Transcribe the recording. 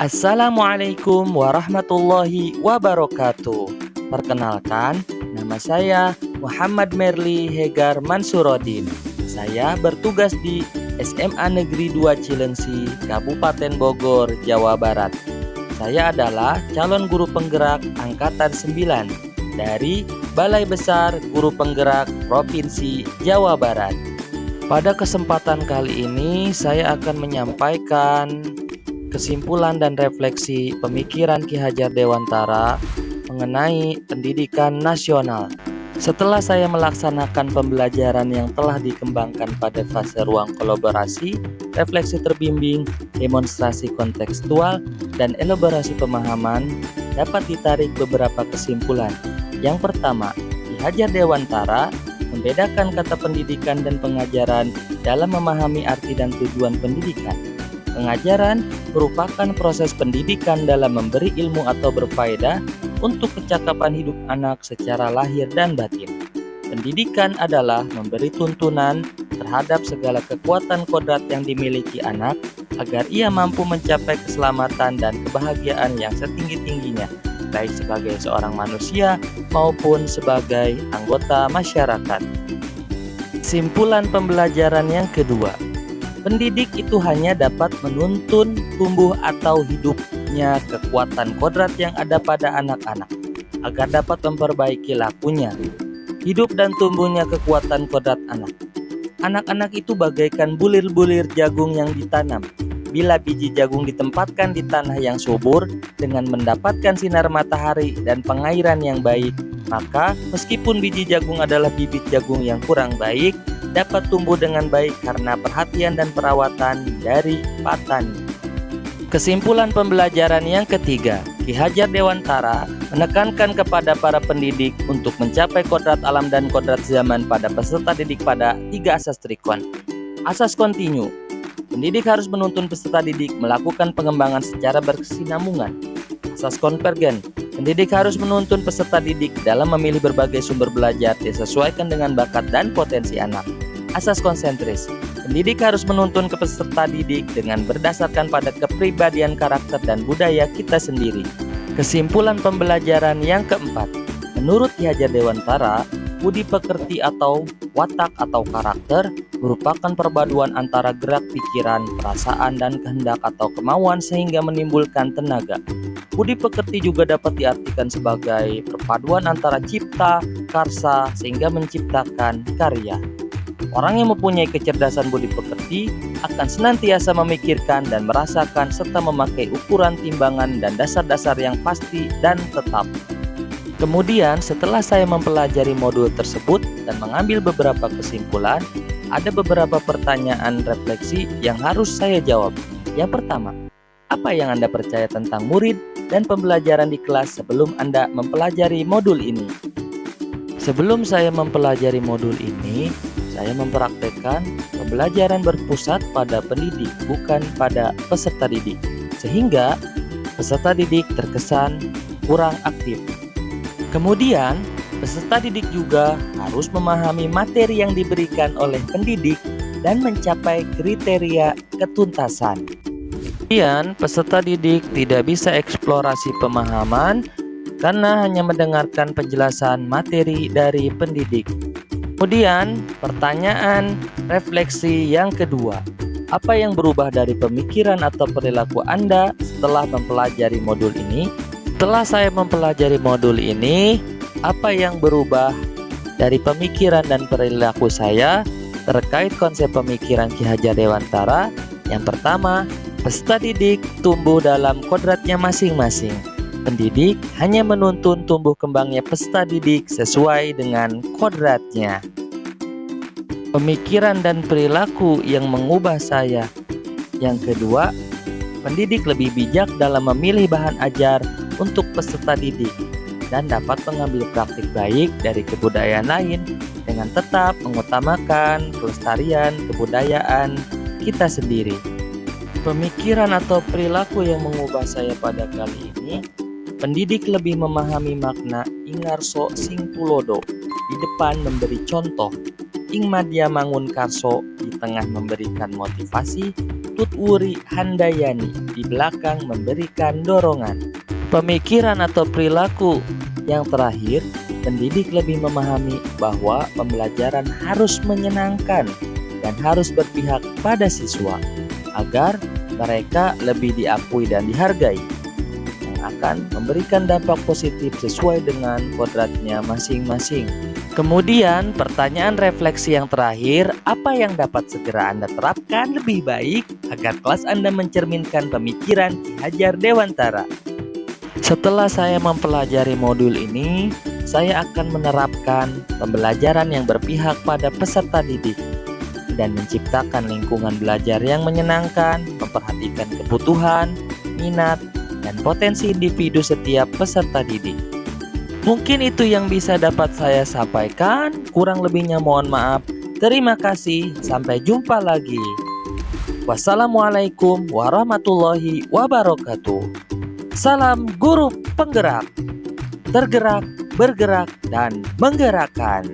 Assalamualaikum warahmatullahi wabarakatuh. Perkenalkan, nama saya Muhammad Merli Hegar Mansurodin. Saya bertugas di SMA Negeri 2 Cilengsi, Kabupaten Bogor, Jawa Barat. Saya adalah calon guru penggerak angkatan 9 dari Balai Besar Guru Penggerak Provinsi Jawa Barat. Pada kesempatan kali ini saya akan menyampaikan kesimpulan dan refleksi pemikiran Ki Hajar Dewantara mengenai pendidikan nasional. Setelah saya melaksanakan pembelajaran yang telah dikembangkan pada fase ruang kolaborasi, refleksi terbimbing, demonstrasi kontekstual, dan elaborasi pemahaman, dapat ditarik beberapa kesimpulan. Yang pertama, Ki Hajar Dewantara membedakan kata pendidikan dan pengajaran dalam memahami arti dan tujuan pendidikan. Pengajaran merupakan proses pendidikan dalam memberi ilmu atau berfaedah untuk kecakapan hidup anak secara lahir dan batin. Pendidikan adalah memberi tuntunan terhadap segala kekuatan kodrat yang dimiliki anak agar ia mampu mencapai keselamatan dan kebahagiaan yang setinggi-tingginya, baik sebagai seorang manusia maupun sebagai anggota masyarakat. Kesimpulan pembelajaran yang kedua, pendidik itu hanya dapat menuntun tumbuh atau hidupnya kekuatan kodrat yang ada pada anak-anak agar dapat memperbaiki lakunya, hidup dan tumbuhnya kekuatan kodrat anak. Anak-anak itu bagaikan bulir-bulir jagung yang ditanam. Bila biji jagung ditempatkan di tanah yang subur dengan mendapatkan sinar matahari dan pengairan yang baik, maka meskipun biji jagung adalah bibit jagung yang kurang baik, dapat tumbuh dengan baik karena perhatian dan perawatan dari petani. Kesimpulan pembelajaran yang ketiga, Ki Hajar Dewantara menekankan kepada para pendidik untuk mencapai kodrat alam dan kodrat zaman pada peserta didik pada 3 asas trikon. Asas kontinu, pendidik harus menuntun peserta didik melakukan pengembangan secara berkesinambungan. Asas konvergen, pendidik harus menuntun peserta didik dalam memilih berbagai sumber belajar disesuaikan dengan bakat dan potensi anak. Asas konsentris, pendidik harus menuntun ke peserta didik dengan berdasarkan pada kepribadian, karakter, dan budaya kita sendiri. Kesimpulan pembelajaran yang keempat, menurut Ki Hajar Dewantara, budi pekerti atau watak atau karakter merupakan perpaduan antara gerak pikiran, perasaan, dan kehendak atau kemauan sehingga menimbulkan tenaga. Budi pekerti juga dapat diartikan sebagai perpaduan antara cipta, karsa, sehingga menciptakan karya. Orang yang mempunyai kecerdasan budi pekerti akan senantiasa memikirkan dan merasakan serta memakai ukuran, timbangan, dan dasar-dasar yang pasti dan tetap. Kemudian setelah saya mempelajari modul tersebut dan mengambil beberapa kesimpulan, ada beberapa pertanyaan refleksi yang harus saya jawab. Yang pertama, apa yang Anda percaya tentang murid dan pembelajaran di kelas sebelum Anda mempelajari modul ini? Sebelum saya mempelajari modul ini, saya mempraktekkan pembelajaran berpusat pada pendidik, bukan pada peserta didik, sehingga peserta didik terkesan kurang aktif. Kemudian, peserta didik juga harus memahami materi yang diberikan oleh pendidik dan mencapai kriteria ketuntasan. Kemudian, peserta didik tidak bisa eksplorasi pemahaman karena hanya mendengarkan penjelasan materi dari pendidik. Kemudian, pertanyaan refleksi yang kedua, apa yang berubah dari pemikiran atau perilaku Anda setelah mempelajari modul ini? Setelah saya mempelajari modul ini, apa yang berubah dari pemikiran dan perilaku saya terkait konsep pemikiran Ki Hajar Dewantara? Yang pertama, peserta didik tumbuh dalam kodratnya masing-masing. Pendidik hanya menuntun tumbuh kembangnya peserta didik sesuai dengan kodratnya. Pemikiran dan perilaku yang mengubah saya. Yang kedua, pendidik lebih bijak dalam memilih bahan ajar untuk peserta didik dan dapat mengambil praktik baik dari kebudayaan lain dengan tetap mengutamakan kelestarian kebudayaan kita sendiri. Pemikiran atau perilaku yang mengubah saya pada kali ini, pendidik lebih memahami makna ingarso sing tulodo, di depan memberi contoh, ing madya mangun karso, di tengah memberikan motivasi, Tutwuri Handayani di belakang memberikan dorongan. Pemikiran atau perilaku yang terakhir, pendidik lebih memahami bahwa pembelajaran harus menyenangkan dan harus berpihak pada siswa agar mereka lebih diakui dan dihargai, yang akan memberikan dampak positif sesuai dengan kodratnya masing-masing. Kemudian pertanyaan refleksi yang terakhir, apa yang dapat segera Anda terapkan lebih baik agar kelas Anda mencerminkan pemikiran Ki Hajar Dewantara? Setelah saya mempelajari modul ini, saya akan menerapkan pembelajaran yang berpihak pada peserta didik dan menciptakan lingkungan belajar yang menyenangkan, memperhatikan kebutuhan, minat, dan potensi individu setiap peserta didik. Mungkin itu yang bisa dapat saya sampaikan, kurang lebihnya mohon maaf. Terima kasih, sampai jumpa lagi. Wassalamualaikum warahmatullahi wabarakatuh. Salam guru penggerak, tergerak, bergerak, dan menggerakkan.